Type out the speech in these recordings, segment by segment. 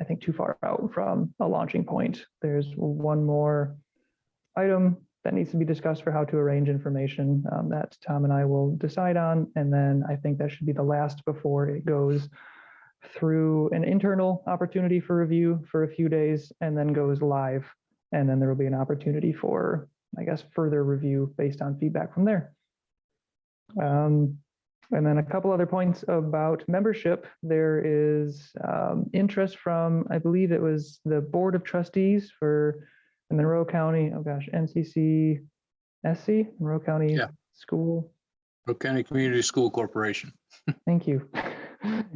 I think, too far out from a launching point. There's one more item that needs to be discussed for how to arrange information that Tom and I will decide on. And then I think that should be the last before it goes through an internal opportunity for review for a few days and then goes live. And then there will be an opportunity for, I guess, further review based on feedback from there. And then a couple other points about membership. There is interest from, I believe it was the Board of Trustees for the Monroe County, oh gosh, NCCSC, Monroe County School. Monroe County Community School Corporation. Thank you.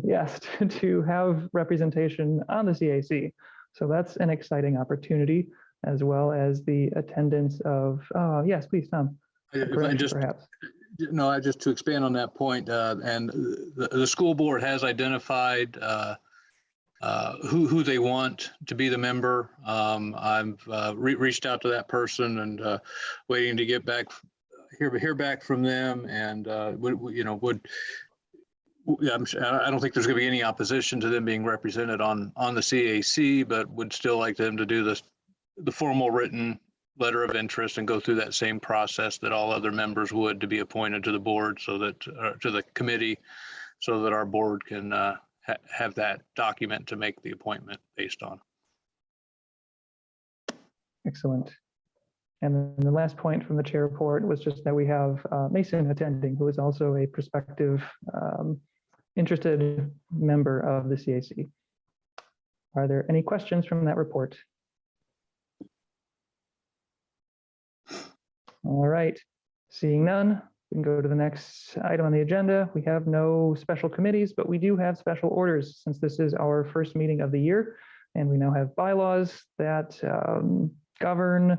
Yes, to have representation on the CAC. So that's an exciting opportunity, as well as the attendance of, yes, please, Tom. Perhaps. No, just to expand on that point, and the school board has identified who they want to be the member. I've reached out to that person and waiting to get back, hear back from them, and I don't think there's going to be any opposition to them being represented on the CAC, but would still like them to do the formal written letter of interest and go through that same process that all other members would to be appointed to the board, so that to the committee, so that our board can have that document to make the appointment based on. Excellent. And then the last point from the chair report was just that we have Mason attending, who is also a prospective interested member of the CAC. Are there any questions from that report? All right, seeing none, we can go to the next item on the agenda. We have no special committees, but we do have special orders since this is our first meeting of the year, and we now have bylaws that govern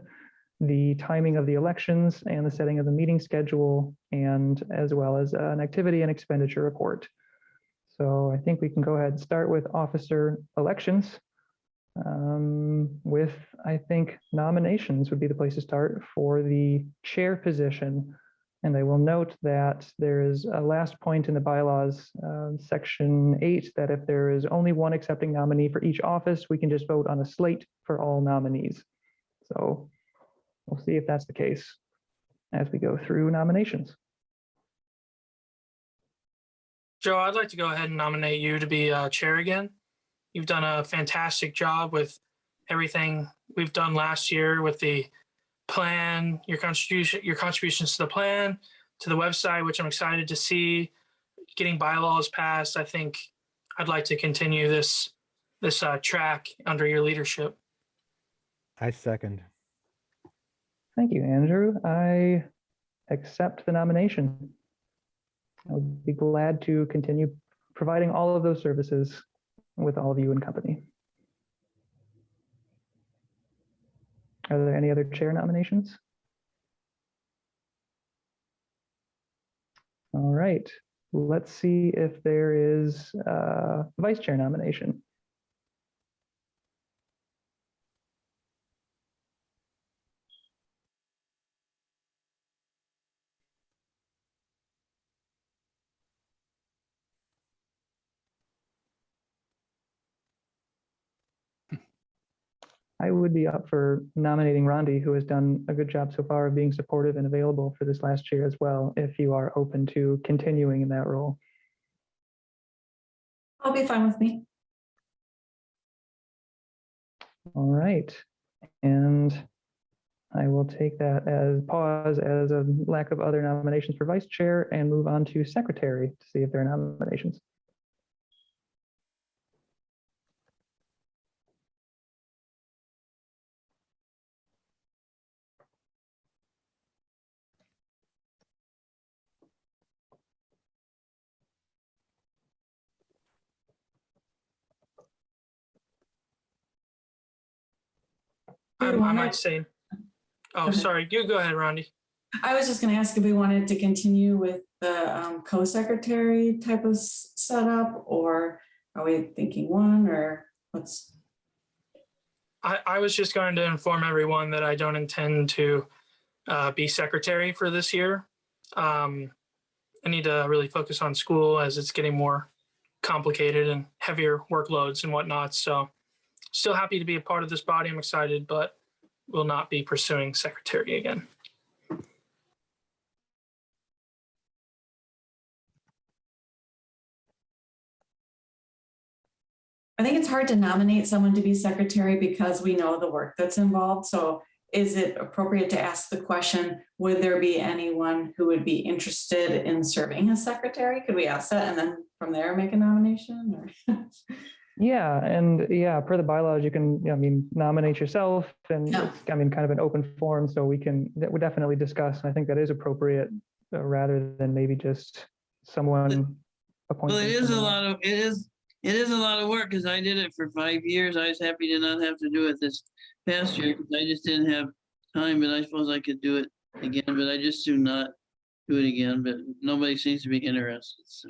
the timing of the elections and the setting of the meeting schedule, and as well as an activity and expenditure report. So I think we can go ahead and start with officer elections. With, I think, nominations would be the place to start for the chair position. And I will note that there is a last point in the bylaws, section 8, that if there is only one accepting nominee for each office, we can just vote on a slate for all nominees. So we'll see if that's the case as we go through nominations. Joe, I'd like to go ahead and nominate you to be chair again. You've done a fantastic job with everything we've done last year with the plan, your contributions to the plan, to the website, which I'm excited to see, getting bylaws passed. I think I'd like to continue this track under your leadership. I second. Thank you, Andrew. I accept the nomination. I would be glad to continue providing all of those services with all of you in company. Are there any other chair nominations? All right, let's see if there is a vice chair nomination. I would be up for nominating Rondi, who has done a good job so far of being supportive and available for this last year as well, if you are open to continuing in that role. I'll be fine with me. All right. And I will take that as pause as a lack of other nominations for vice chair and move on to secretary to see if there are nominations. I might say, oh, sorry, you go ahead, Rondi. I was just going to ask if we wanted to continue with the co-secretary type of setup, or are we thinking one, or what's? I was just going to inform everyone that I don't intend to be secretary for this year. I need to really focus on school as it's getting more complicated and heavier workloads and whatnot. So still happy to be a part of this body. I'm excited, but will not be pursuing secretary again. I think it's hard to nominate someone to be secretary because we know the work that's involved. So is it appropriate to ask the question, would there be anyone who would be interested in serving as secretary? Could we ask that and then from there make a nomination? Or Yeah, and yeah, per the bylaws, you can, nominate yourself, and Yeah. it's, kind of an open forum, so we definitely discuss, and I think that is appropriate, rather than maybe just someone appointing. Well, it is a someone lot else. of, it is a lot of work because I did it for 5 years. I was happy to not have to do it this past year because I just didn't have time, but I suppose I could do it again, but I just do not do it again, but nobody seems to be interested. So.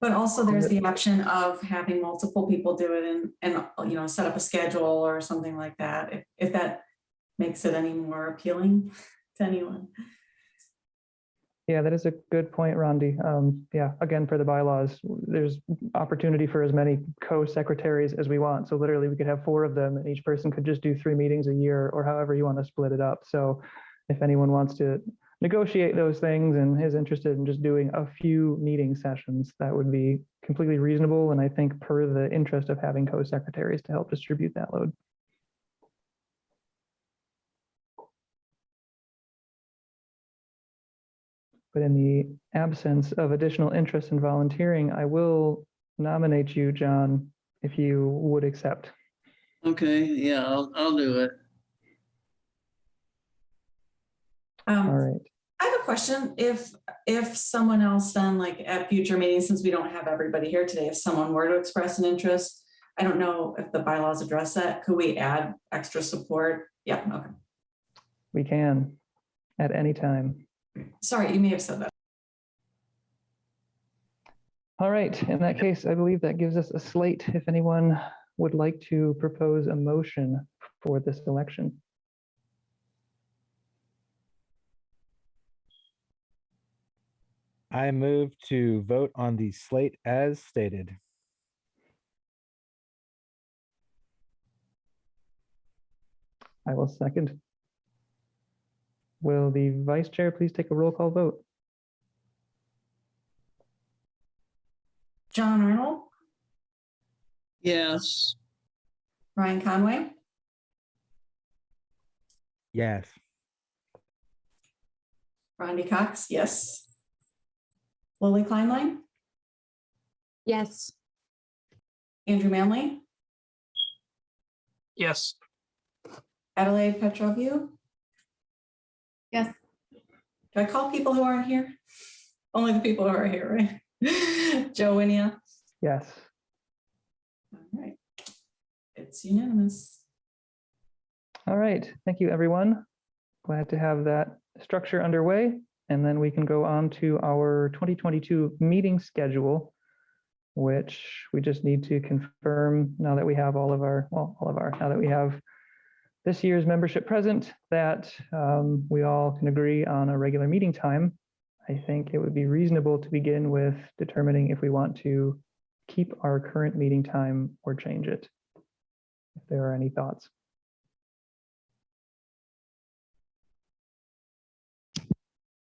But also there's the option of having multiple people do it and set up a schedule or something like that, if that makes it any more appealing to anyone. Yeah, that is a good point, Rondi. Yeah, again, for the bylaws, there's opportunity for as many co-secretaries as we want. So literally we could have 4 of them and each person could just do 3 meetings a year or however you want to split it up. So if anyone wants to negotiate those things and is interested in just doing a few meeting sessions, that would be completely reasonable. And I think per the interest of having co-secretaries to help distribute that load. But in the absence of additional interest in volunteering, I will nominate you, John, if you would accept. Okay, yeah, I'll do it. All right. I have a question. If someone else then, like at future meetings, since we don't have everybody here today, if someone were to express an interest, I don't know if the bylaws address that. Could we add extra support? Yeah, okay. We can at any time. Sorry, you may have said that. All right. In that case, I believe that gives us a slate if anyone would like to propose a motion for this election. I move to vote on the slate as stated. I will second. Will the vice chair please take a roll call vote? John Arnold, Yes, Ryan Conway, Yes. Rondi Cox, yes. Lily Kleinlein, Yes. Andrew Manley, Yes. Adelaide Petroview. Yes. Do I call people who aren't here? Only the people who are here, right? Joe Winia. Yes. All right. It's unanimous. All right. Thank you, everyone. Glad to have that structure underway. And then we can go on to our 2022 meeting schedule, which we just need to confirm now that we have now that we have this year's membership present, that we all can agree on a regular meeting time. I think it would be reasonable to begin with determining if we want to keep our current meeting time or change it. If there are any thoughts.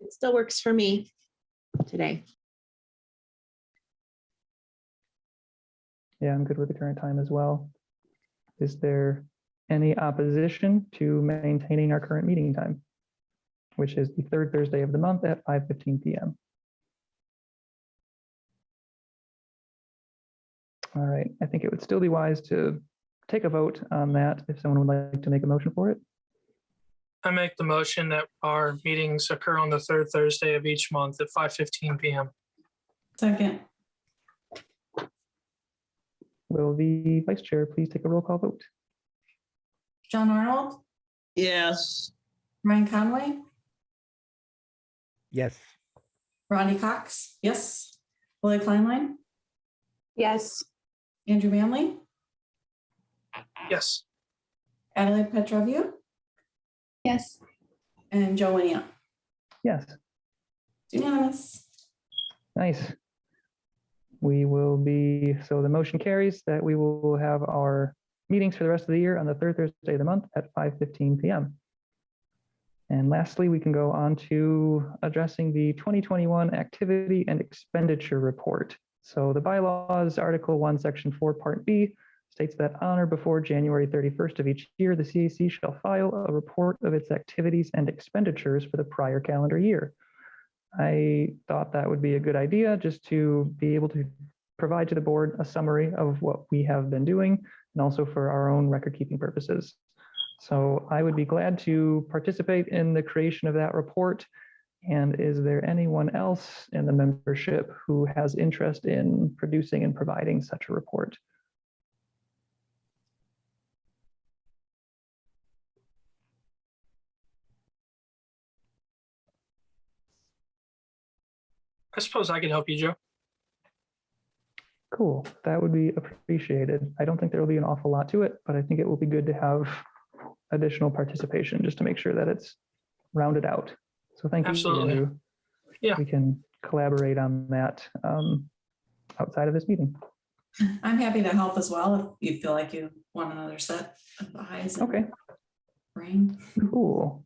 It still works for me today. Yeah, I'm good with the current time as well. Is there any opposition to maintaining our current meeting time, which is the 3rd Thursday of the month at 5:15 p.m. All right, I think it would still be wise to take a vote on that if someone would like to make a motion for it. I make the motion that our meetings occur on the 3rd Thursday of each month at 5:15 p.m. Second, Will the vice chair please take a roll call vote? John Arnold, yes, Ryan Conway, Yes. Rondi Cox, yes. Lily Kleinlein, Yes. Andrew Manley, Yes. Adelaide Petroview, Yes. and Joe Winia. Yes, It's unanimous. nice. we will be, so the motion carries that we will have our meetings for the rest of the year on the third Thursday of the month at 5:15 p.m. And lastly, we can go on to addressing the 2021 activity and expenditure report. So the bylaws, Article 1, Section 4, Part B, states that on or before January 31st of each year, the CAC shall file a report of its activities and expenditures for the prior calendar year. I thought that would be a good idea, just to be able to provide to the board a summary of what we have been doing, and also for our own record-keeping purposes. So I would be glad to participate in the creation of that report. And is there anyone else in the membership who has interest in producing and providing such a report? I suppose I could help you, Joe. Cool, that would be appreciated. I don't think there will be an awful lot to it, but I think it will be good to have additional participation just to make sure that it's rounded out. So thank you, Absolutely. Andrew. Yeah. We can collaborate on that outside of this meeting. I'm happy to help as well if you feel like you want another set of eyes. and Okay, brain. cool.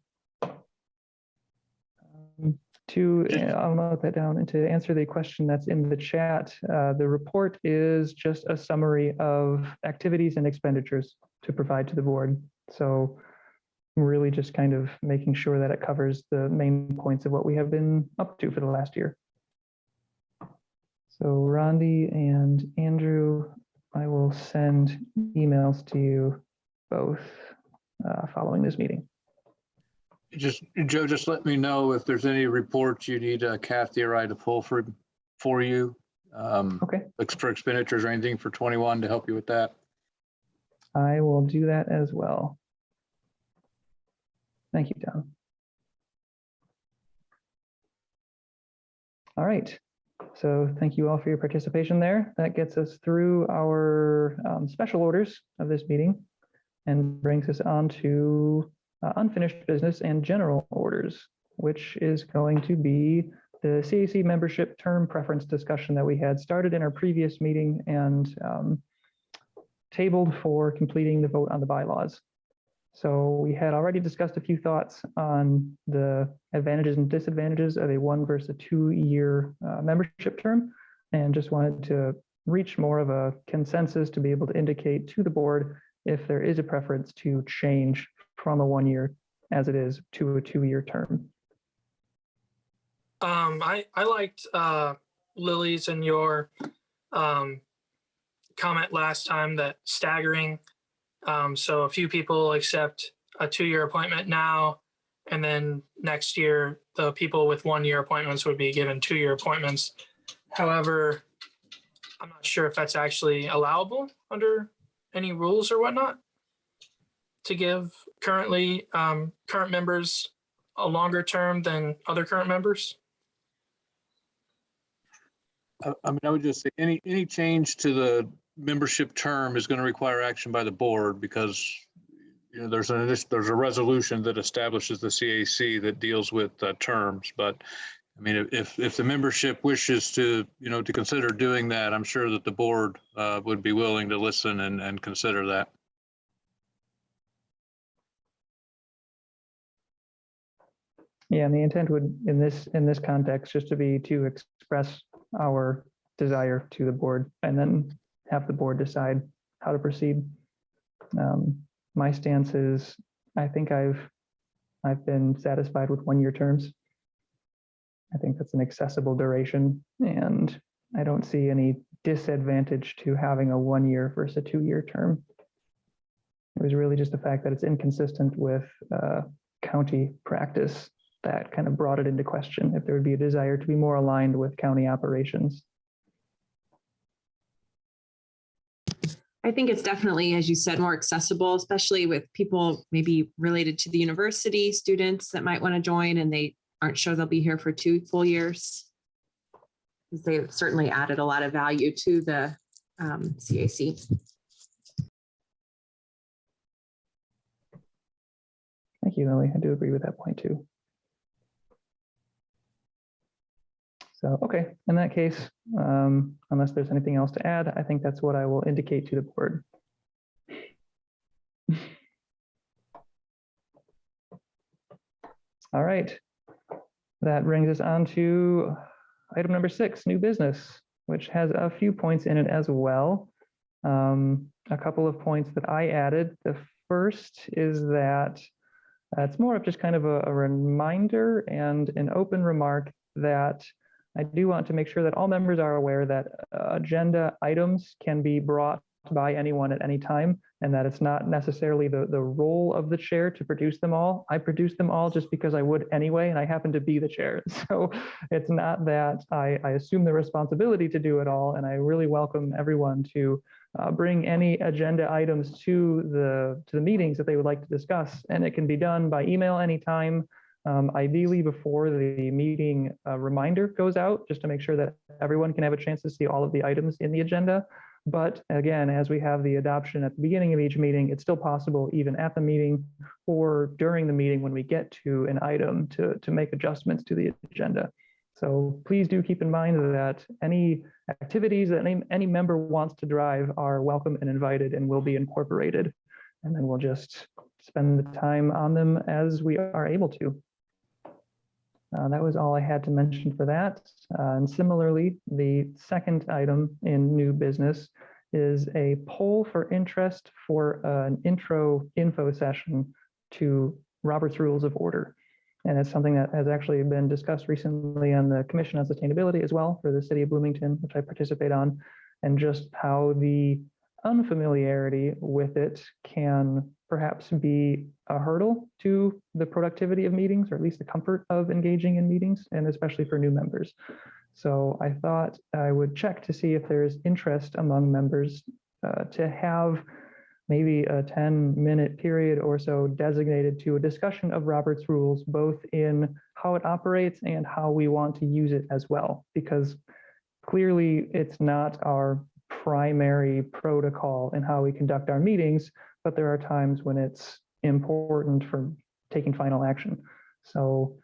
I'll note that down, and to answer the question that's in the chat, the report is just a summary of activities and expenditures to provide to the board. So really just kind of making sure that it covers the main points of what we have been up to for the last year. So Rondi and Andrew, I will send emails to you both following this meeting. Joe, just let me know if there's any reports you need Kathy or I to pull for you. Okay, For expenditures or anything for 21 to help you with that. I will do that as well. Thank you, Tom. All right, so thank you all for your participation there. That gets us through our special orders of this meeting and brings us on to unfinished business and general orders, which is going to be the CAC membership term preference discussion that we had started in our previous meeting and tabled for completing the vote on the bylaws. So we had already discussed a few thoughts on the advantages and disadvantages of a 1 versus 2 year membership term, and just wanted to reach more of a consensus to be able to indicate to the board if there is a preference to change from a 1 year as it is to a 2 year term. I liked Lily's and your comment last time that staggering. So a few people accept a 2 year appointment now, and then next year, the people with 1 year appointments would be given 2 year appointments. However, I'm not sure if that's actually allowable under any rules or whatnot to give current members a longer term than other current members. I mean, I would just say any change to the membership term is going to require action by the board because there's a resolution that establishes the CAC that deals with terms. But I mean, if the membership wishes to to consider doing that, I'm sure that the board would be willing to listen and consider that. Yeah, and the intent would in this context just to be to express our desire to the board and then have the board decide how to proceed. My stance is I think I've been satisfied with 1 year terms. I think that's an accessible duration, and I don't see any disadvantage to having a 1 year versus a 2 year term. It was really just the fact that it's inconsistent with county practice that kind of brought it into question, if there would be a desire to be more aligned with county operations. I think it's definitely, as you said, more accessible, especially with people maybe related to the university, students that might want to join and they aren't sure they'll be here for 2 full years. They've certainly added a lot of value to the CAC. Thank you, Lily. I do agree with that point too. So, okay, in that case, unless there's anything else to add, I think that's what I will indicate to the board. All right, that brings us on to item number 6, new business, which has a few points in it as well. A couple of points that I added. The first is that it's more of just kind of a reminder and an open remark that I do want to make sure that all members are aware that agenda items can be brought by anyone at any time, and that it's not necessarily the role of the chair to produce them all. I produce them all just because I would anyway, and I happen to be the chair. So it's not that I assume the responsibility to do it all, and I really welcome everyone to bring any agenda items to the meetings that they would like to discuss, and it can be done by email anytime. Ideally before the meeting reminder goes out, just to make sure that everyone can have a chance to see all of the items in the agenda. But again, as we have the adoption at the beginning of each meeting, it's still possible even at the meeting or during the meeting when we get to an item to make adjustments to the agenda. So please do keep in mind that any activities that any member wants to drive are welcome and invited and will be incorporated. And then we'll just spend the time on them as we are able to. That was all I had to mention for that. And similarly, the second item in new business is a poll for interest for an info session to Robert's Rules of Order. And it's something that has actually been discussed recently on the Commission on Sustainability as well for the City of Bloomington, which I participate on, and just how the unfamiliarity with it can perhaps be a hurdle to the productivity of meetings, or at least the comfort of engaging in meetings, and especially for new members. So I thought I would check to see if there's interest among members to have maybe a 10-minute period or so designated to a discussion of Robert's Rules, both in how it operates and how we want to use it as well, because clearly it's not our primary protocol in how we conduct our meetings, but there are times when it's important for taking final action. So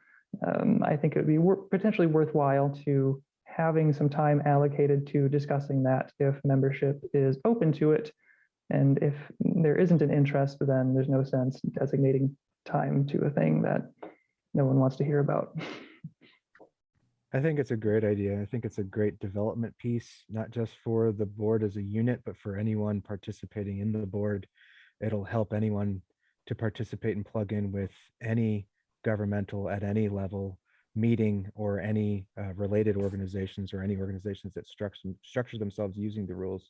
I think it would be potentially worthwhile to having some time allocated to discussing that if membership is open to it. And if there isn't an interest, then there's no sense designating time to a thing that no one wants to hear about. I think it's a great idea. I think it's a great development piece, not just for the board as a unit, but for anyone participating in the board. It'll help anyone to participate and plug in with any governmental at any level meeting, or any related organizations, or any organizations that structure themselves using the rules.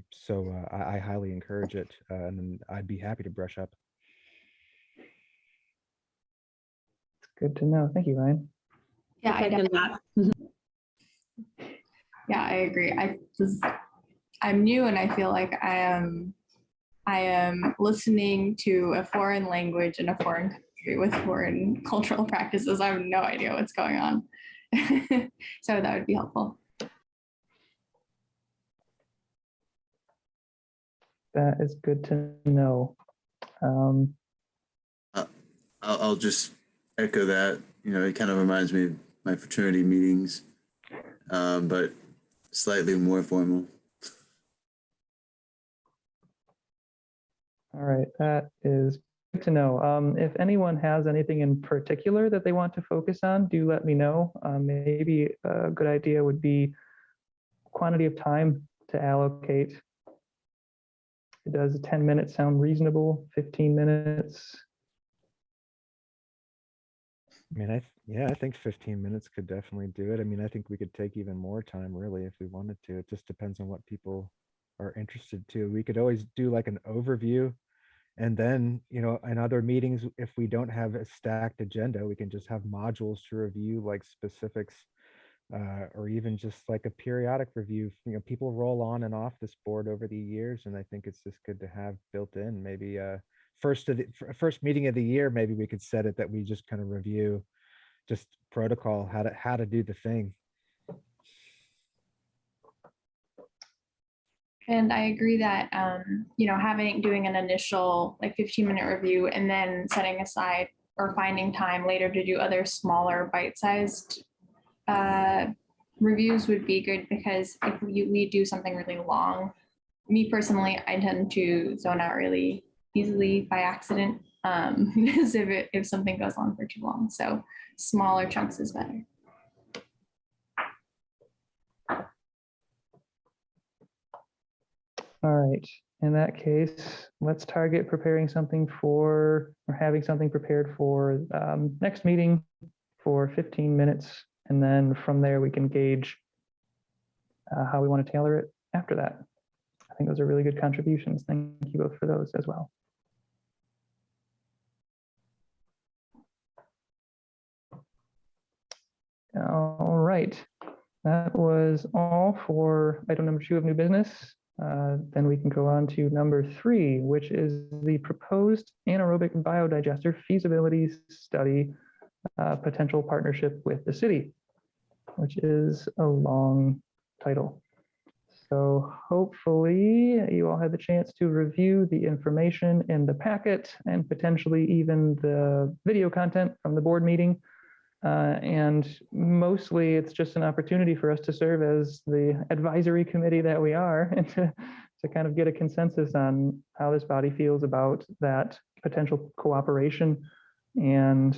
So I highly encourage it, and I'd be happy to brush up. It's good to know. Thank you, Ryan. Yeah, I agree. I'm new, and I feel like I am listening to a foreign language in a foreign country with foreign cultural practices. I have no idea what's going on. So that would be helpful. That is good to know. I'll just echo that. You know, it kind of reminds me of my fraternity meetings, but slightly more formal. All right, that is good to know. If anyone has anything in particular that they want to focus on, do let me know. Maybe a good idea would be quantity of time to allocate. Does 10 minutes sound reasonable? 15 minutes? I mean, I think 15 minutes could definitely do it. I mean, I think we could take even more time really if we wanted to. It just depends on what people are interested to. We could always do like an overview, and then, you know, in other meetings, if we don't have a stacked agenda, we can just have modules to review, like specifics, or even just like a periodic review. You know, people roll on and off this board over the years, and I think it's just good to have built in. Maybe first meeting of the year, maybe we could set it that we just kind of review just protocol, how to do the thing. And I agree that, you know, doing an initial like 15-minute review and then setting aside or finding time later to do other smaller bite-sized reviews would be good, because if we do something really long, me personally, I tend to zone out really easily by accident, because if something goes on for too long. So smaller chunks is better. All right. In that case, let's target preparing something for, or having something prepared for next meeting for 15 minutes. And then from there, we can gauge how we want to tailor it after that. I think those are really good contributions. Thank you both for those as well. All right. That was all for item number 2 of new business. Then we can go on to number 3, which is the proposed anaerobic biodigester feasibility study, potential partnership with the city, which is a long title. So hopefully you all had the chance to review the information in the packet and potentially even the video content from the board meeting. And mostly it's just an opportunity for us to serve as the advisory committee that we are, and to kind of get a consensus on how this body feels about that potential cooperation, and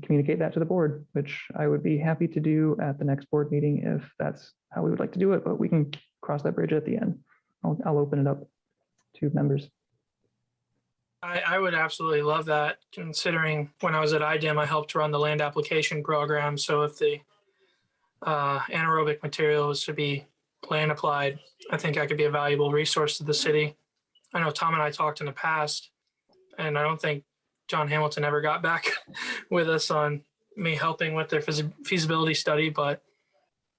communicate that to the board, which I would be happy to do at the next board meeting if that's how we would like to do it, but we can cross that bridge at the end. I'll open it up to members. I would absolutely love that, considering when I was at IDEM, I helped run the land application program. So if the anaerobic material is to be land applied, I think I could be a valuable resource to the city. I know Tom and I talked in the past, and I don't think John Hamilton ever got back with us on me helping with their feasibility study, but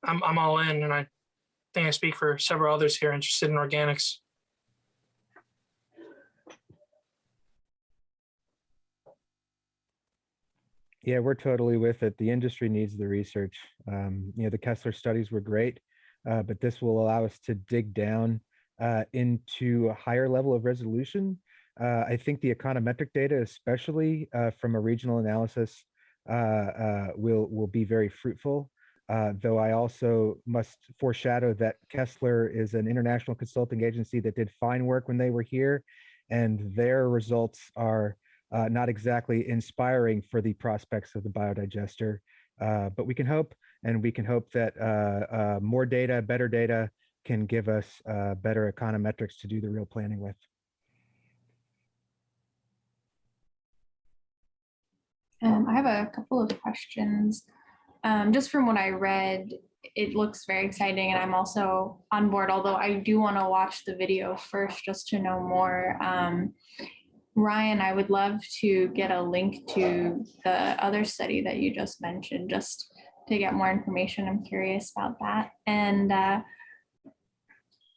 I'm all in, and I think I speak for several others here interested in organics. Yeah, we're totally with it. The industry needs the research. The Kessler studies were great, but this will allow us to dig down into a higher level of resolution. I think the econometric data, especially from a regional analysis, will be very fruitful. Though I also must foreshadow that Kessler is an international consulting agency that did fine work when they were here, and their results are not exactly inspiring for the prospects of the biodigester, but we can hope that more data, better data can give us better econometrics to do the real planning with. I have a couple of questions. Just from what I read, it looks very exciting, and I'm also on board, although I do want to watch the video first just to know more. Ryan, I would love to get a link to the other study that you just mentioned, just to get more information. I'm curious about that. And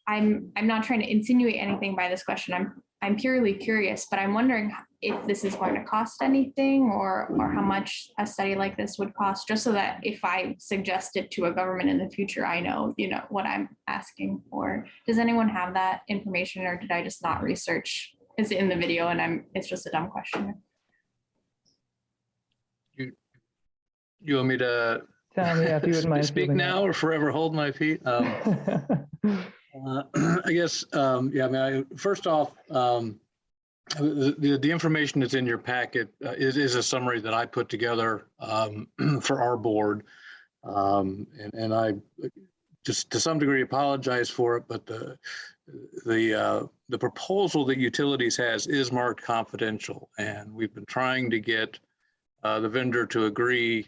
I'm not trying to insinuate anything by this question. I'm purely curious, but I'm wondering if this is going to cost anything, or how much a study like this would cost, just so that if I suggest it to a government in the future, I know, what I'm asking for. Does anyone have that information, or did I just not research? Is it in the video and it's just a dumb question? You want me to Tom, yeah, if you wouldn't mind speak now or forever hold my feet? I guess, first off, the information that's in your packet is a summary that I put together for our board. And I just to some degree apologize for it, but the proposal that Utilities has is marked confidential, and we've been trying to get the vendor to agree.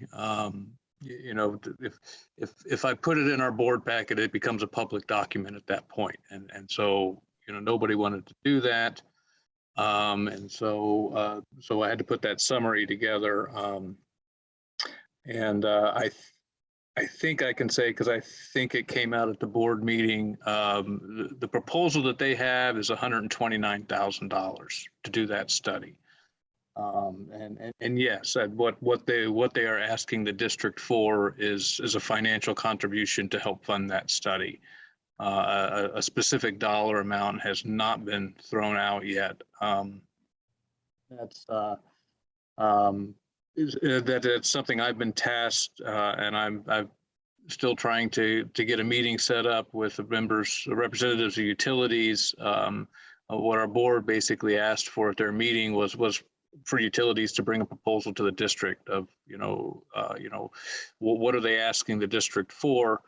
If I put it in our board packet, it becomes a public document at that point, and so nobody wanted to do that, and so I had to put that summary together, and I think I can say, because I think it came out at the board meeting, the proposal that they have is $129,000 to do that study. And yes, what they are asking the district for is a financial contribution to help fund that study. A specific dollar amount has not been thrown out yet. that's something I've been tasked, and I'm still trying to get a meeting set up with the members, representatives of utilities. What our board basically asked for at their meeting was for utilities to bring a proposal to the district of, what are they asking the district for,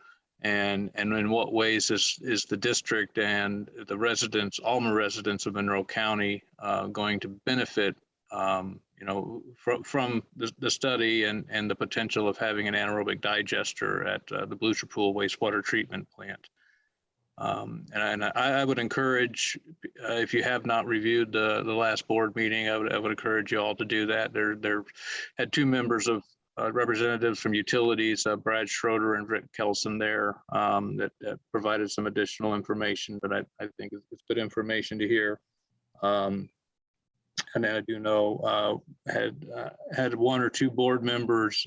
and in what ways is the district and the residents, Alma residents of Monroe County, going to benefit, from the study and the potential of having an anaerobic digester at the Blucher Pool wastewater treatment plant. And I would encourage, if you have not reviewed the last board meeting, I would encourage you all to do that. There had two members of representatives from utilities, Brad Schroeder and Rick Kelson there, that provided some additional information, but I think it's good information to hear. And I do know had one or two board members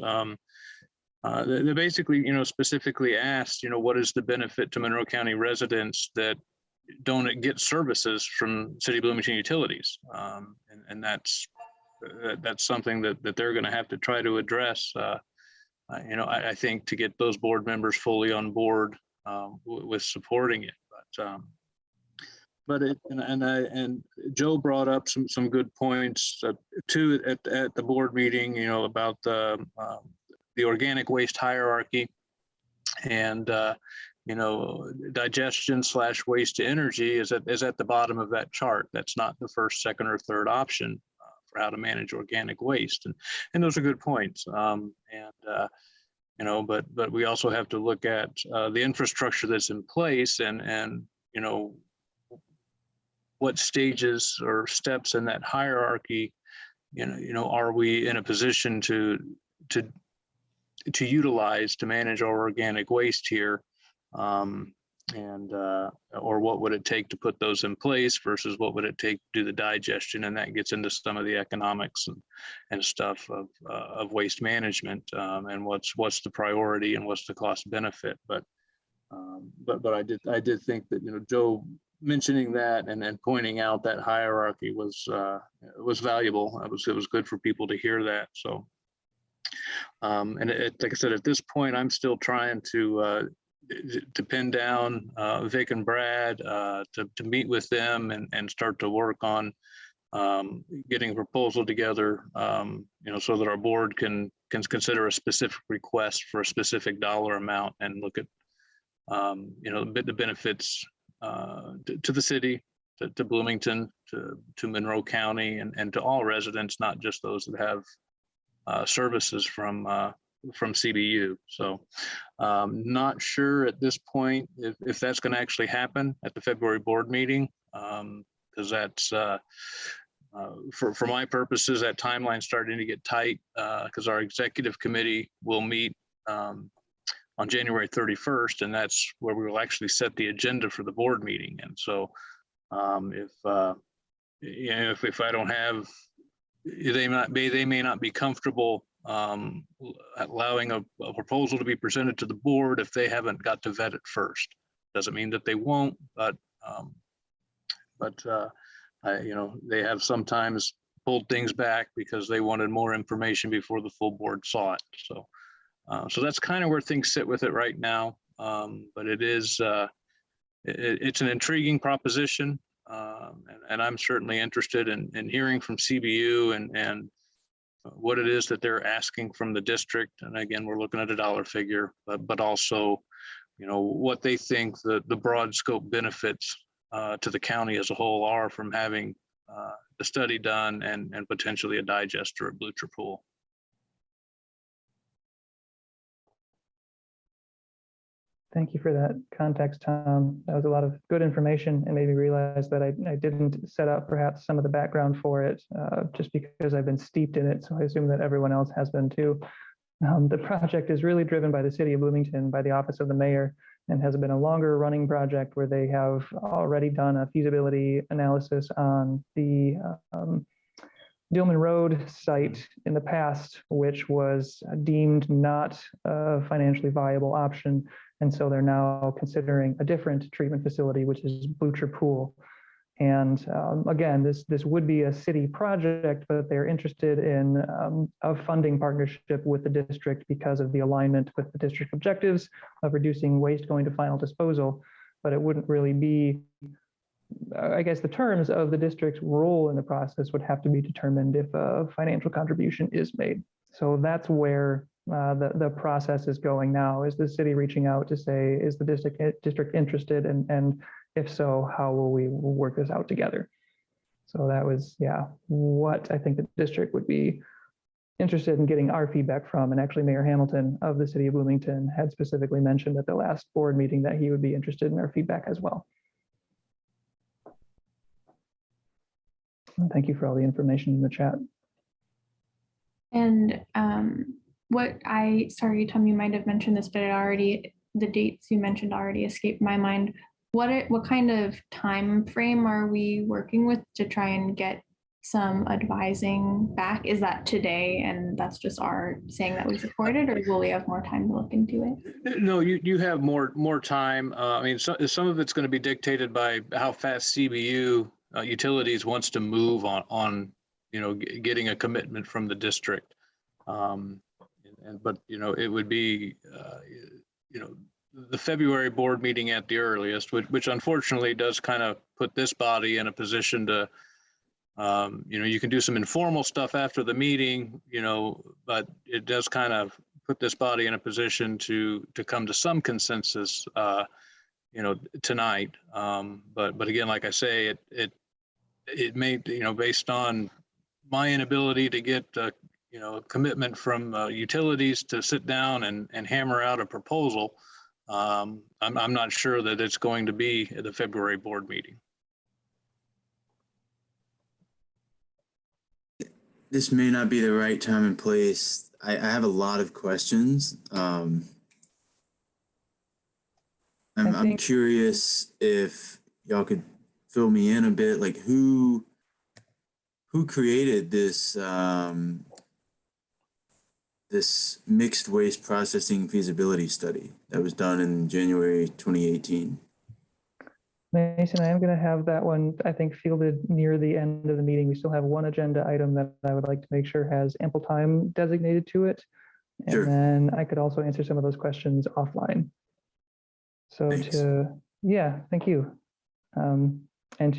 they basically, specifically asked, what is the benefit to Monroe County residents that don't get services from City of Bloomington Utilities, and that's something that they're going to have to try to address. I think to get those board members fully on board with supporting it, but and Joe brought up some good points too at the board meeting, about the organic waste hierarchy, and digestion / waste to energy is at the bottom of that chart. That's not the first, second, or third option for how to manage organic waste, and those are good points. But we also have to look at the infrastructure that's in place, and what stages or steps in that hierarchy, are we in a position to utilize to manage our organic waste here, or what would it take to put those in place versus what would it take to do the digestion, and that gets into some of the economics and stuff of waste management, and what's the priority and what's the cost benefit. But I did think that Joe mentioning that and pointing out that hierarchy was valuable. It was good for people to hear that. So. Like I said, at this point, I'm still trying to pin down Vic and Brad, to meet with them and start to work on getting a proposal together, so that our board can consider a specific request for a specific dollar amount and look at, the benefits to the city, to Bloomington, to Monroe County, and to all residents, not just those that have services from CBU. So not sure at this point if that's going to actually happen at the February board meeting, because that's for my purposes, that timeline's starting to get tight, because our executive committee will meet on January 31st, and that's where we will actually set the agenda for the board meeting. And so if I don't have, they may not be comfortable allowing a proposal to be presented to the board if they haven't got to vet it first. Doesn't mean that they won't, but they have sometimes pulled things back because they wanted more information before the full board saw it. So that's kind of where things sit with it right now. But it is it's an intriguing proposition. And I'm certainly interested in hearing from CBU and what it is that they're asking from the district. And again, we're looking at a dollar figure, but also, what they think the broad scope benefits to the county as a whole are from having the study done and potentially a digester at Blucher Pool. Thank you for that context, Tom. That was a lot of good information, and made me realize that I didn't set up perhaps some of the background for it, just because I've been steeped in it. So I assume that everyone else has been too. The project is really driven by the City of Bloomington, by the Office of the Mayor, and has been a longer running project where they have already done a feasibility analysis on the Dillman Road site in the past, which was deemed not a financially viable option. And so they're now considering a different treatment facility, which is Blucher Pool. And again, this would be a city project, but they're interested in a funding partnership with the district because of the alignment with the district objectives of reducing waste going to final disposal. But it wouldn't really be, I guess the terms of the district's role in the process would have to be determined if a financial contribution is made. So that's where the process is going now, is the city reaching out to say, is the district interested, and if so, how will we work this out together? So that was, yeah, what I think the district would be interested in getting our feedback from. And actually Mayor Hamilton of the city of Bloomington had specifically mentioned at the last board meeting that he would be interested in our feedback as well. And thank you for all the information in the chat. And sorry, Tom, you might have mentioned this, but the dates you mentioned already escaped my mind. What kind of time frame are we working with to try and get some advising back? Is that today and that's just our saying that we support it, or will we have more time to look into it? No, you have more time. I mean, some of it's going to be dictated by how fast CBU utilities wants to move on getting a commitment from the district. But it would be the February board meeting at the earliest, which unfortunately does kind of put this body in a position to, you can do some informal stuff after the meeting, but it does kind of put this body in a position to come to some consensus, tonight. But again, like I say, it may, based on my inability to get, a commitment from utilities to sit down and hammer out a proposal, I'm not sure that it's going to be at the February board meeting. This may not be the right time and place. I have a lot of questions. I'm curious if y'all could fill me in a bit, like who created this this mixed waste processing feasibility study that was done in January 2018? Mason, I am going to have that one, I think, fielded near the end of the meeting. We still have one agenda item that I would like to make sure has ample time designated to it. And Sure. then I could also answer some of those questions offline. So Thanks. thank you. And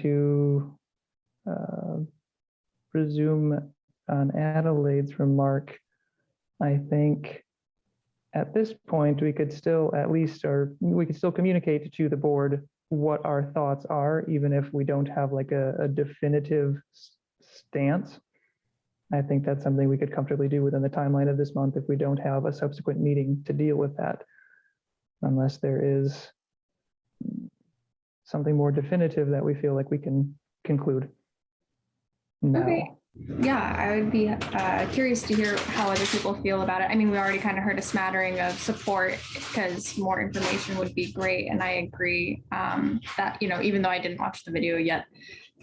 to resume on Adelaide's remark, I think at this point, we could still communicate to the board what our thoughts are, even if we don't have like a definitive stance. I think that's something we could comfortably do within the timeline of this month if we don't have a subsequent meeting to deal with that, unless there is something more definitive that we feel like we can conclude now. Okay. Yeah, I would be curious to hear how other people feel about it. I mean, we already kind of heard a smattering of support because more information would be great. And I agree that, even though I didn't watch the video yet,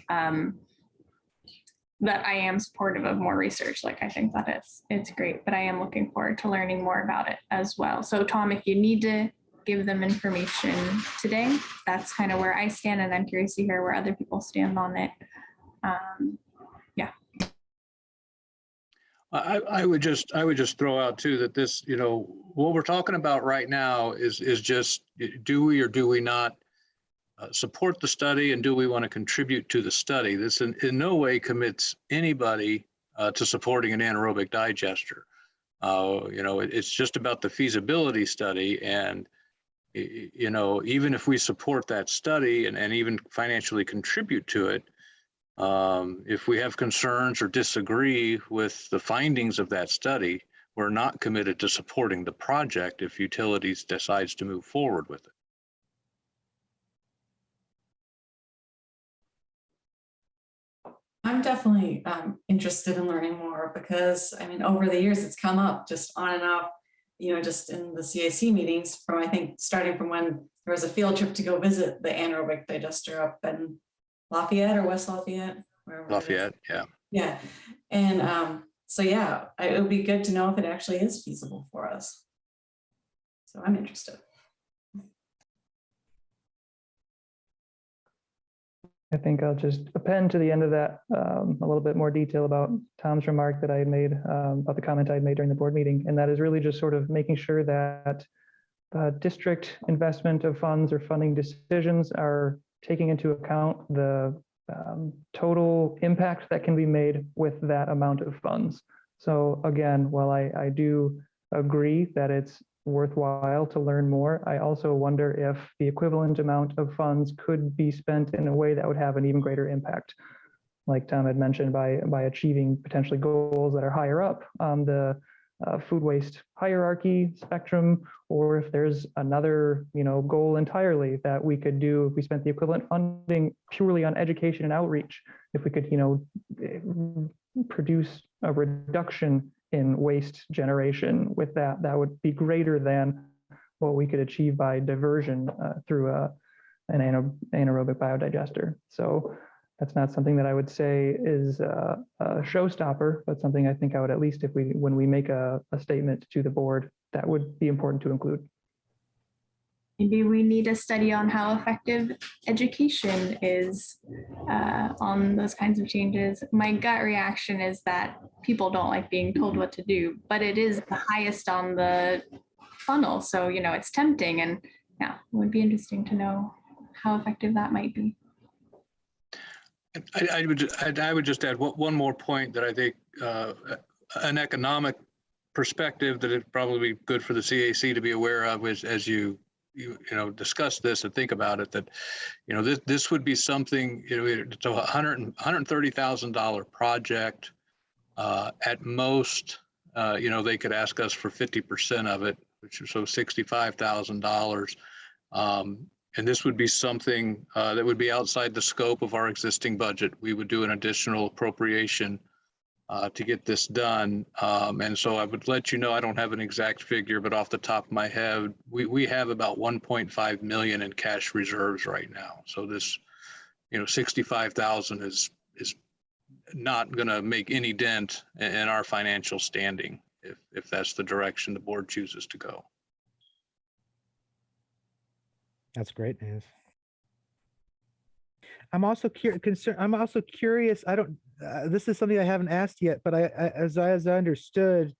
that I am supportive of more research. Like, I think that it's great, but I am looking forward to learning more about it as well. So Tom, if you need to give them information today, that's kind of where I stand. And I'm curious to hear where other people stand on it. I would just throw out too that this, what we're talking about right now is just, do we or do we not support the study, and do we want to contribute to the study? This in no way commits anybody to supporting an anaerobic digester. It's just about the feasibility study, and even if we support that study and even financially contribute to it, if we have concerns or disagree with the findings of that study, we're not committed to supporting the project if utilities decides to move forward with it. I'm definitely interested in learning more because, over the years, it's come up just on and off, just in the CAC meetings from, I think, starting from when there was a field trip to go visit the anaerobic digester up in Lafayette or West Lafayette, wherever. Lafayette, yeah. Yeah. And it would be good to know if it actually is feasible for us. So I'm interested. I think I'll just append to the end of that a little bit more detail about Tom's remark that I had made, about the comment I had made during the board meeting. And that is really just sort of making sure that district investment of funds or funding decisions are taking into account the total impact that can be made with that amount of funds. So again, while I do agree that it's worthwhile to learn more, I also wonder if the equivalent amount of funds could be spent in a way that would have an even greater impact. Like Tom had mentioned, by achieving potentially goals that are higher up on the food waste hierarchy spectrum, or if there's another goal entirely that we could do if we spent the equivalent funding purely on education and outreach. If we could produce a reduction in waste generation with that, that would be greater than what we could achieve by diversion through an anaerobic biodigester. So that's not something that I would say is a showstopper, but something I think I would at least, when we make a statement to the board, that would be important to include. Maybe we need a study on how effective education is on those kinds of changes. My gut reaction is that people don't like being told what to do, but it is the highest on the funnel. So, it's tempting, and yeah, it would be interesting to know how effective that might be. I would just add one more point that I think an economic perspective that it'd probably be good for the CAC to be aware of is, as you discuss this and think about it, that this would be something, it's a $130,000 project. At most, they could ask us for 50% of it, which is so $65,000. And this would be something that would be outside the scope of our existing budget. We would do an additional appropriation to get this done. And so I would let you know, I don't have an exact figure, but off the top of my head, we have about 1.5 million in cash reserves right now. So this, 65,000 is not going to make any dent in our financial standing if that's the direction the board chooses to go. That's great news. I'm also curious. I don't. This is something I haven't asked yet, but as I understood,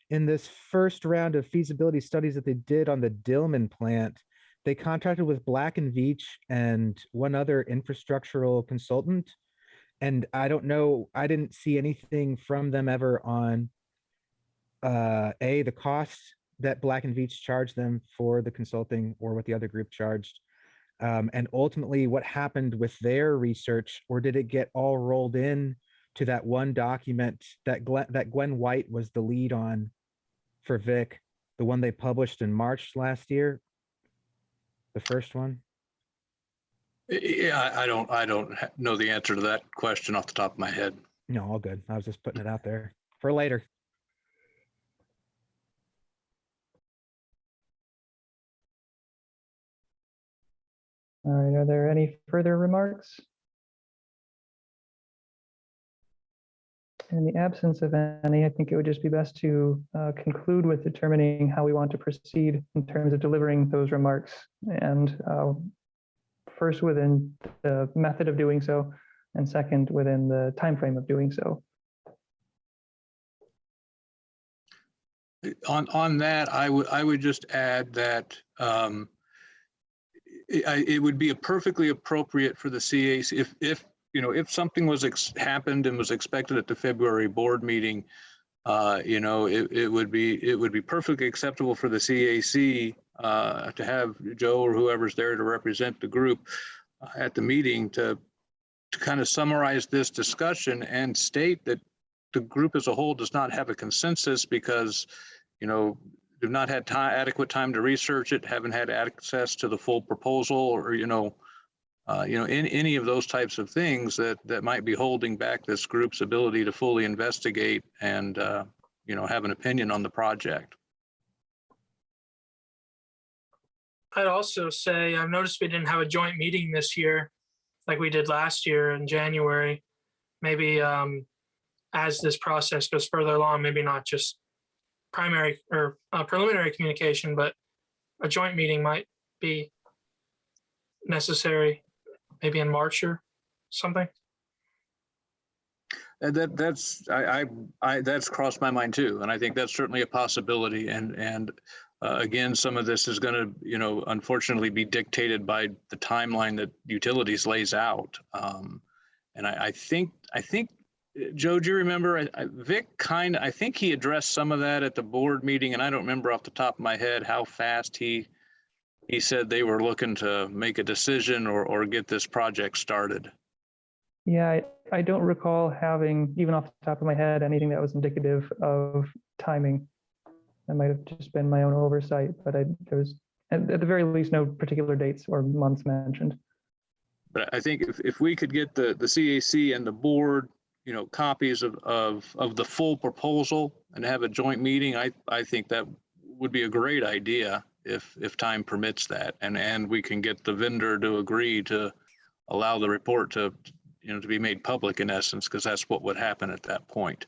in this first round of feasibility studies that they did on the Dillman plant, they contracted with Black & Veatch and one other infrastructural consultant. And I don't know. I didn't see anything from them ever on the costs that Black & Veatch charged them for the consulting, or what the other group charged. And ultimately what happened with their research, or did it get all rolled in to that one document that Gwen White was the lead on for Vic, the one they published in March last year, the first one? Yeah, I don't know the answer to that question off the top of my head. No, all good. I was just putting it out there for later. All right, are there any further remarks? In the absence of any, I think it would just be best to conclude with determining how we want to proceed in terms of delivering those remarks. And first, within the method of doing so, and second, within the time frame of doing so. On that, I would just add that it would be perfectly appropriate for the CAC if something was happened and was expected at the February board meeting, it would be perfectly acceptable for the CAC to have Joe or whoever's there to represent the group at the meeting to kind of summarize this discussion and state that the group as a whole does not have a consensus because, they've not had adequate time to research it, haven't had access to the full proposal, or any of those types of things that might be holding back this group's ability to fully investigate and have an opinion on the project. I'd also say I've noticed we didn't have a joint meeting this year like we did last year in January. Maybe as this process goes further along, maybe not just primary or preliminary communication, but a joint meeting might be necessary, maybe in March or something? And that's crossed my mind too. And I think that's certainly a possibility. And again, some of this is going to, unfortunately be dictated by the timeline that utilities lays out. And I think, Joe, do you remember Vic I think he addressed some of that at the board meeting, and I don't remember off the top of my head how fast he said they were looking to make a decision or get this project started. Yeah, I don't recall having, even off the top of my head, anything that was indicative of timing. That might have just been my own oversight, but there was, at the very least, no particular dates or months mentioned. But I think if we could get the CAC and the board, copies of the full proposal and have a joint meeting, I think that would be a great idea if time permits that, and we can get the vendor to agree to allow the report to be made public in essence, because that's what would happen at that point.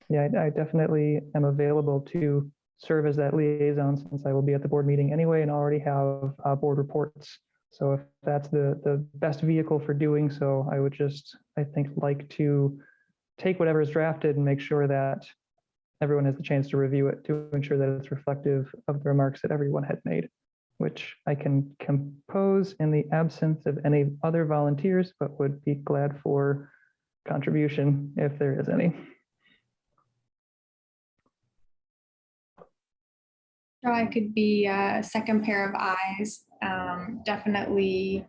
Yeah, I definitely am available to serve as that liaison, since I will be at the board meeting anyway and already have board reports. So if that's the best vehicle for doing so, I would just, I think, like to take whatever is drafted and make sure that everyone has the chance to review it to ensure that it's reflective of the remarks that everyone had made, which I can compose in the absence of any other volunteers, but would be glad for contribution if there is any. So I could be a second pair of eyes. Definitely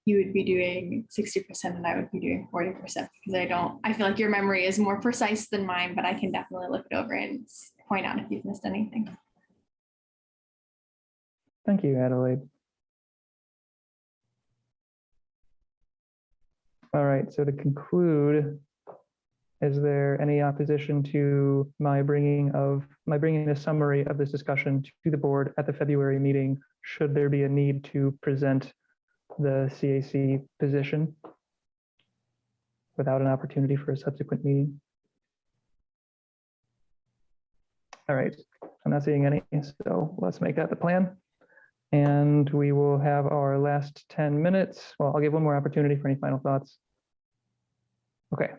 you would be doing 60% and I would be doing 40%, because I feel like your memory is more precise than mine, but I can definitely look it over and point out if you've missed anything. Thank you, Adelaide. All right, so to conclude, is there any opposition to my bringing a summary of this discussion to the board at the February meeting, should there be a need to present the CAC position without an opportunity for a subsequent meeting? All right, I'm not seeing any, so let's make that the plan. And we will have our last 10 minutes. Well, I'll give one more opportunity for any final thoughts. Okay,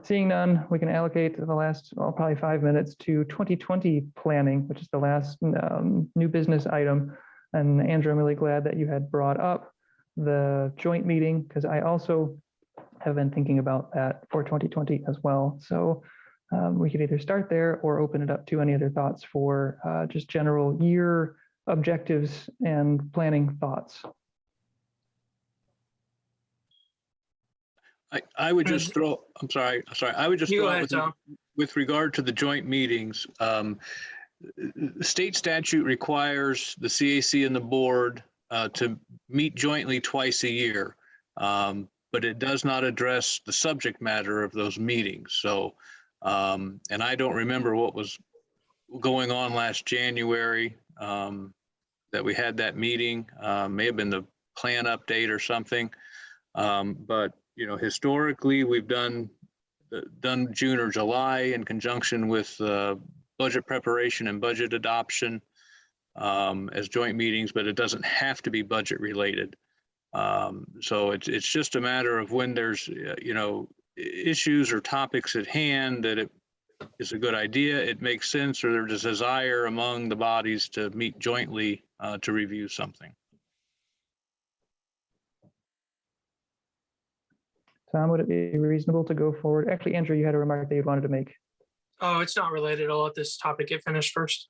seeing none, we can allocate the last, well, probably 5 minutes to 2020 planning, which is the last new business item. And Andrew, I'm really glad that you had brought up the joint meeting, because I also have been thinking about that for 2020 as well. So we could either start there or open it up to any other thoughts for just general year objectives and planning thoughts. I would just throw, I'm sorry. I would just You throw go out ahead, Tom. with regard to the joint meetings, state statute requires the CAC and the board to meet jointly twice a year, but it does not address the subject matter of those meetings. So, and I don't remember what was going on last January that we had that meeting. May have been the plan update or something, but historically we've done June or July in conjunction with budget preparation and budget adoption as joint meetings, but it doesn't have to be budget related. So it's just a matter of when there's issues or topics at hand that it is a good idea, it makes sense, or there's a desire among the bodies to meet jointly to review something. Tom, would it be reasonable to go forward? Actually, Andrew, you had a remark that you wanted to make. Oh, it's not related. I'll let this topic get finished first.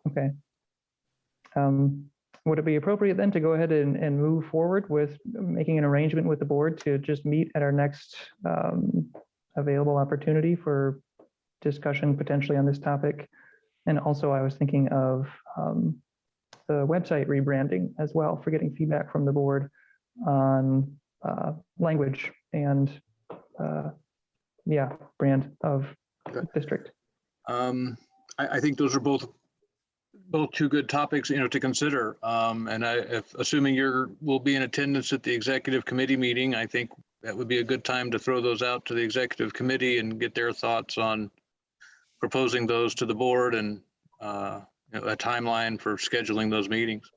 Okay. Would it be appropriate then to go ahead and move forward with making an arrangement with the board to just meet at our next available opportunity for discussion potentially on this topic? And also I was thinking of the website rebranding as well, for getting feedback from the board on language and brand of district. I think those are both two good topics, to consider. And assuming will be in attendance at the executive committee meeting, I think that would be a good time to throw those out to the executive committee and get their thoughts on proposing those to the board and a timeline for scheduling those meetings.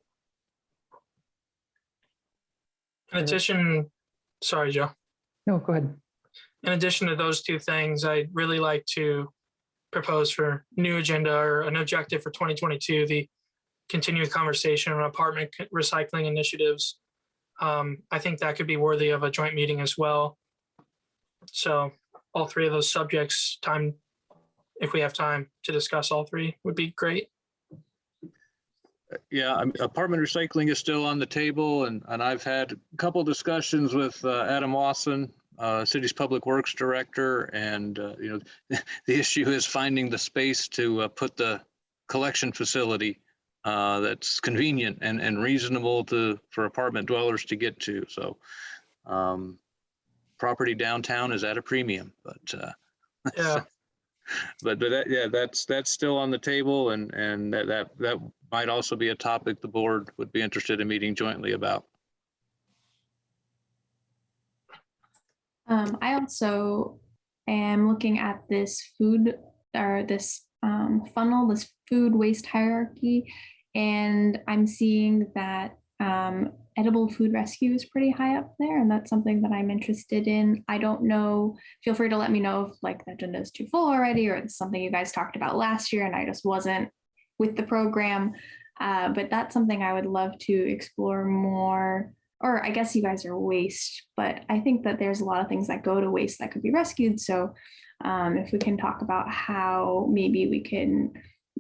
In addition, sorry, Joe. No, go ahead. In addition to those two things, I'd really like to propose for new agenda or an objective for 2022, the continued conversation on apartment recycling initiatives. I think that could be worthy of a joint meeting as well. So all three of those subjects, if we have time to discuss all three, would be great. Yeah, apartment recycling is still on the table, and I've had a couple discussions with Adam Wasson, city's public works director, and you know, the issue is finding the space to put the collection facility that's convenient and reasonable for apartment dwellers to get to. So property downtown is at a premium, but Yeah. but yeah, that's still on the table, and that might also be a topic the board would be interested in meeting jointly about. I also am looking at this food or this funnel, this food waste hierarchy, and I'm seeing that edible food rescue is pretty high up there, and that's something that I'm interested in. I don't know, feel free to let me know if like the agenda is too full already, or it's something you guys talked about last year and I just wasn't with the program. But that's something I would love to explore more. Or I guess you guys are waste, but I think that there's a lot of things that go to waste that could be rescued. So if we can talk about how maybe we can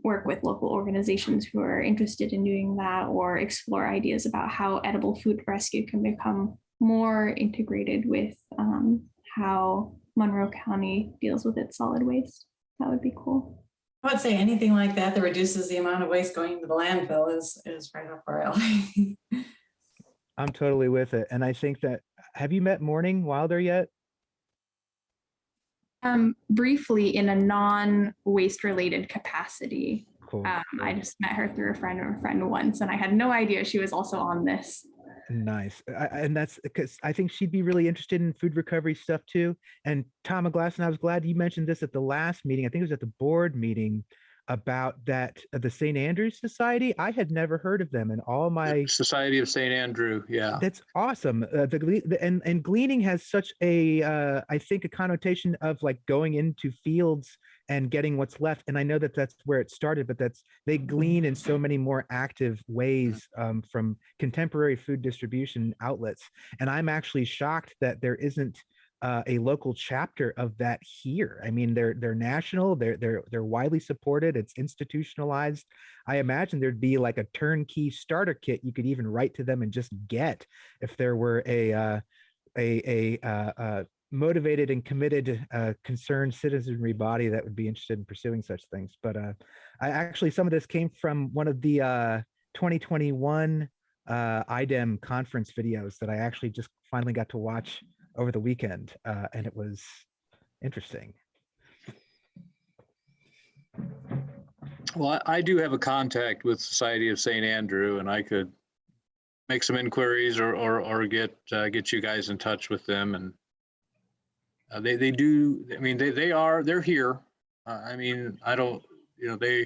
work with local organizations who are interested in doing that, or explore ideas about how edible food rescue can become more integrated with how Monroe County deals with its solid waste, that would be cool. I would say anything like that that reduces the amount of waste going to the landfill is right up our alley. I'm totally with it. And I think that, have you met Morning Wilder yet? Briefly in a non-waste related capacity. Cool. I just met her through a friend of a friend once, and I had no idea she was also on this. Nice. And that's because I think she'd be really interested in food recovery stuff too. And Tom McGlasson, I was glad you mentioned this at the last meeting. I think it was at the board meeting about that, the St. Andrews Society. I had never heard of them, and all my Society of St. Andrew. Yeah. That's awesome. And gleaning has such a, I think, a connotation of like going into fields and getting what's left. And I know that that's where it started, but they glean in so many more active ways from contemporary food distribution outlets. And I'm actually shocked that there isn't a local chapter of that here. I mean, they're national, they're widely supported, it's institutionalized. I imagine thered be like a turnkey starter kit you could even write to them and just get if there were a motivated and committed concerned citizenry body that would be interested in pursuing such things. But I actually, some of this came from one of the 2021 IDEM conference videos that I actually just finally got to watch over the weekend, and it was interesting. Well, I do have a contact with Society of St. Andrew, and I could make some inquiries or get you guys in touch with them. And they do. I mean, they're here. I mean, I don't. You know,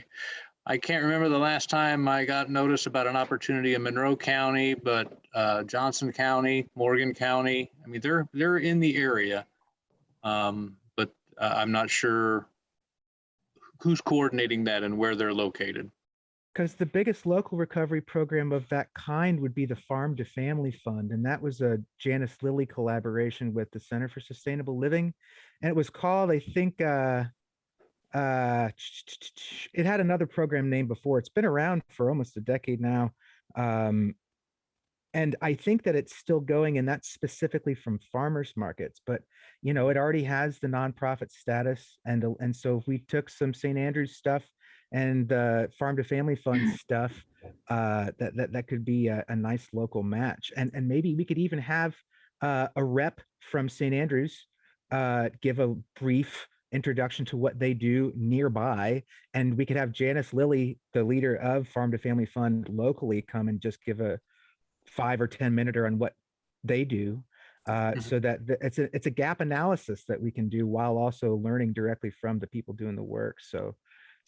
I can't remember the last time I got notice about an opportunity in Monroe County, but Johnson County, Morgan County. I mean, they're in the area, but I'm not sure who's coordinating that and where they're located. Because the biggest local recovery program of that kind would be the Farm to Family Fund, and that was a Janice Lilly collaboration with the Center for Sustainable Living, and it was called, I think. It had another program name before. It's been around for almost a decade now. And I think that it's still going, and that's specifically from farmers markets, but you know, it already has the nonprofit status. And so if we took some St. Andrews stuff and the Farm to Family Fund stuff, that could be a nice local match. And maybe we could even have a rep from St. Andrews give a brief introduction to what they do nearby, and we could have Janice Lilly, the leader of Farm to Family Fund locally, come and just give a 5 or 10 minute on what they do, so that it's a gap analysis that we can do while also learning directly from the people doing the work. So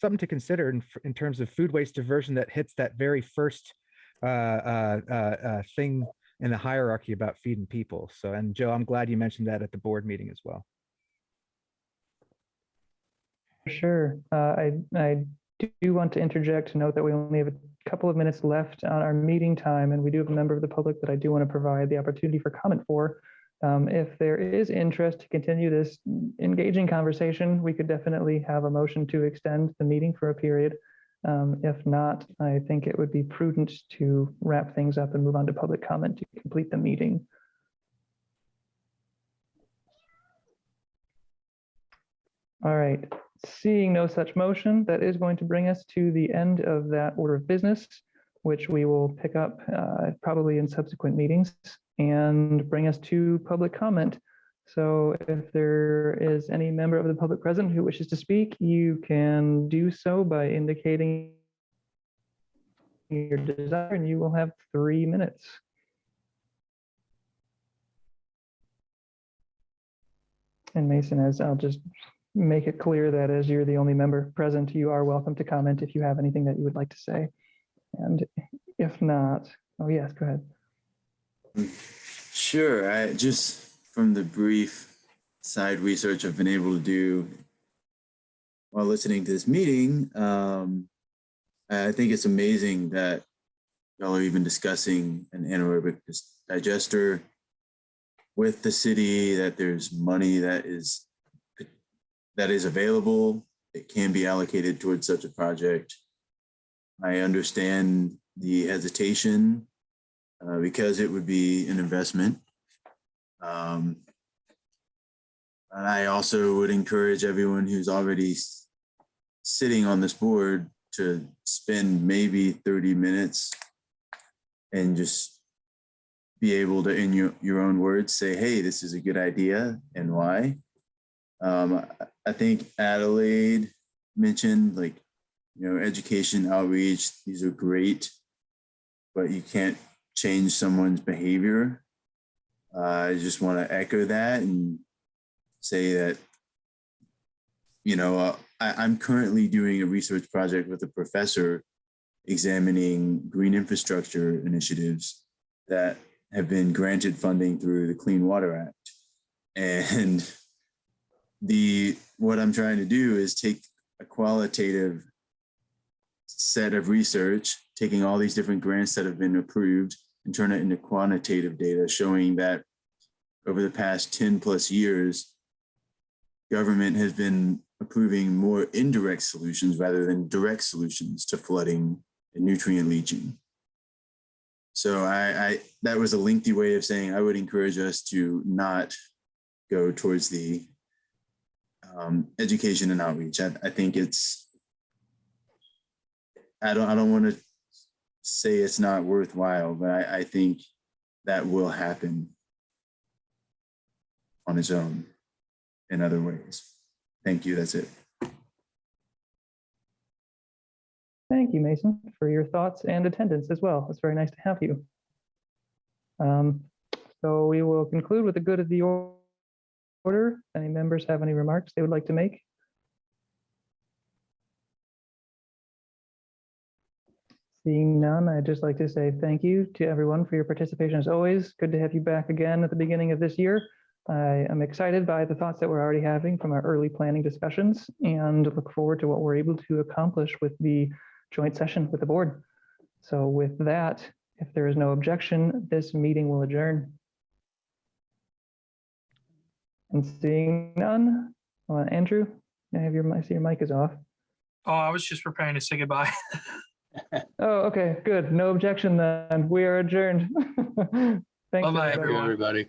something to consider in terms of food waste diversion that hits that very first thing in the hierarchy about feeding people. So, and Joe, I'm glad you mentioned that at the board meeting as well. Sure. I do want to interject to note that we only have a couple of minutes left on our meeting time, and we do have a member of the public that I do want to provide the opportunity for comment for. If there is interest to continue this engaging conversation, we could definitely have a motion to extend the meeting for a period. If not, I think it would be prudent to wrap things up and move on to public comment to complete the meeting. All right, seeing no such motion, that is going to bring us to the end of that order of business, which we will pick up probably in subsequent meetings, and bring us to public comment. So if there is any member of the public present who wishes to speak, you can do so by indicating your desire, and you will have 3 minutes. And Mason, as I'll just make it clear that as you're the only member present, you are welcome to comment if you have anything that you would like to say. And if not, oh yes, go ahead. Sure. I just, from the brief side research I've been able to do while listening to this meeting, I think it's amazing that y'all are even discussing an anaerobic digester with the city, that there's money that is available. It can be allocated towards such a project. I understand the hesitation because it would be an investment. And I also would encourage everyone who's already sitting on this board to spend maybe 30 minutes and just be able to, in your own words, say, hey, this is a good idea and why. I think Adelaide mentioned, like, education, outreach, these are great, but you can't change someone's behavior. I just want to echo that and say that, I'm currently doing a research project with a professor examining green infrastructure initiatives that have been granted funding through the Clean Water Act. And what I'm trying to do is take a qualitative set of research, taking all these different grants that have been approved and turn it into quantitative data showing that over the past 10 plus years, government has been approving more indirect solutions rather than direct solutions to flooding and nutrient leaching. So that was a lengthy way of saying I would encourage us to not go towards the education and outreach. I think I don't want to say it's not worthwhile, but I think that will happen on its own in other ways. Thank you. That's it. Thank you, Mason, for your thoughts and attendance as well. It's very nice to have you. So we will conclude with the good of the order. Any members have any remarks they would like to make? Seeing none, I'd just like to say thank you to everyone for your participation as always. Good to have you back again at the beginning of this year. I am excited by the thoughts that we're already having from our early planning discussions and look forward to what we're able to accomplish with the joint session with the board. So with that, if there is no objection, this meeting will adjourn. And seeing none, Andrew, I see your mic is off. Oh, I was just preparing to say goodbye. Oh, okay, good. No objection then. We are adjourned. Thanks, Bye-bye, Thank you, everybody.